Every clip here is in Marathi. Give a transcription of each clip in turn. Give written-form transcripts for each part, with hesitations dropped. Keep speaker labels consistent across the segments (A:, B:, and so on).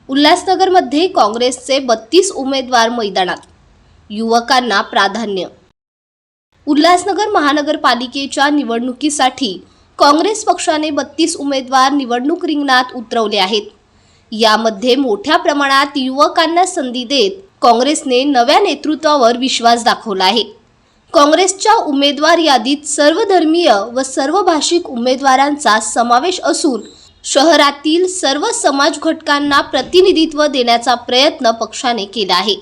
A: उल्हासनगरमध्ये काँग्रेसचे 32 उमेदवार मैदानात, युवकांना प्राधान्य। उल्हासनगर महानगरपालिकेच्या निवडणुकीसाठी काँग्रेस पक्षाने 32 उमेदवार निवडणूक रिंगणात उतरवले आहेत। यामध्ये मोठ्या प्रमाणात युवकांना संधी देत काँग्रेसने नव्या नेतृत्वावर विश्वास दाखवला आहे। काँग्रेसच्या उमेदवार यादीत सर्व धर्मीय व सर्व भाषिक उमेदवारांचा समावेश असून शहरातील सर्व समाज घटकांना प्रतिनिधित्व देण्याचा प्रयत्न पक्षाने केला आहे।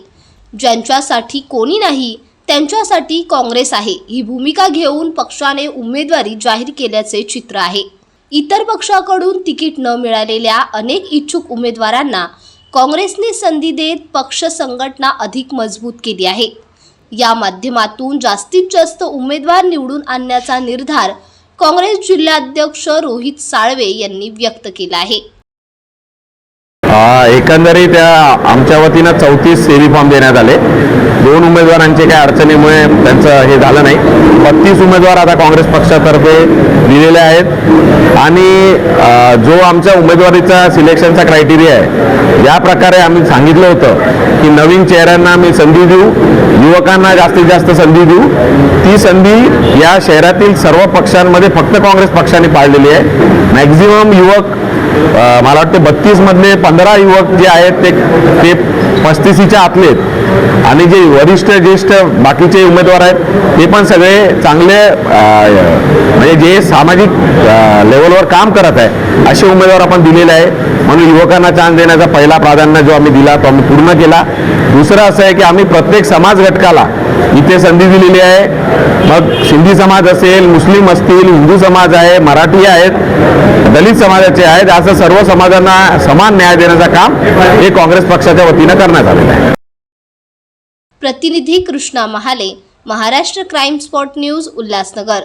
A: ज्यांच्यासाठी कोणी नाही त्यांच्यासाठी काँग्रेस आहे ही भूमिका घेऊन पक्षाने उमेदवारी जाहीर केल्याचे चित्र आहे। इतर पक्षाकडून तिकीट न मिळालेल्या अनेक इच्छुक उमेदवारांना काँग्रेसने संधी देत पक्ष संघटना अधिक मजबूत केली आहे। या माध्यमातून जास्तीत जास्त उमेदवार निवडून आणण्याचा निर्धार काँग्रेस जिल्हाध्यक्ष रोहित साळवे यांनी व्यक्त केला आहे।
B: एकंदरीत आमच्या वतीने 34 सेवी फॉर्म देण्यात आले। 2 उमेदवारांचे काही अडचणीमुळे त्यांचं हे झालं नाही। 32 उमेदवार आता काँग्रेस पक्षातर्फे दिलेले आहेत आणि जो आमच्या उमेदवारीचा सिलेक्शनचा क्रायटेरिया आहे, या प्रकारे आम्ही सांगितलं होतं की नवीन चेहऱ्यांना आम्ही संधी देऊ, युवकांना जास्तीत जास्त संधी देऊ। ती संधी या शहरातील सर्व पक्षांमध्ये फक्त काँग्रेस पक्षाने पाळलेली आहे। मॅक्झिमम युवक मला वाटतं 32 मधले 15 युवक जे आहेत ते 35च्या आतले आहेत आणि जे वरिष्ठ ज्येष्ठ बाकीचे उमेदवार आहेत ते पण सगळे चांगले म्हणजे जे सामाजिक लेवलवर काम करत आहे असे उमेदवार आपण दिलेले आहे। म्हणून युवकांना चान्स देण्याचा पहिला प्राधान्य जो आम्ही दिला तो आम्ही पूर्ण केला। दुसरं असं आहे की आम्ही प्रत्येक समाज घटकाला इथे संधी दिलेली आहे। मग सिंधी समाज असेल, मुस्लिम असतील, हिंदू समाज आहे, मराठी आहेत, दलित समाजाचे आहेत, असं सर्व समाजांना समान न्याय देण्याचं काम हे काँग्रेस पक्षाच्या वतीने करण्यात आलेलं आहे।
A: प्रतिनिधी Krishna Mahale, Maharashtra crime spot news, Ulhasnagar.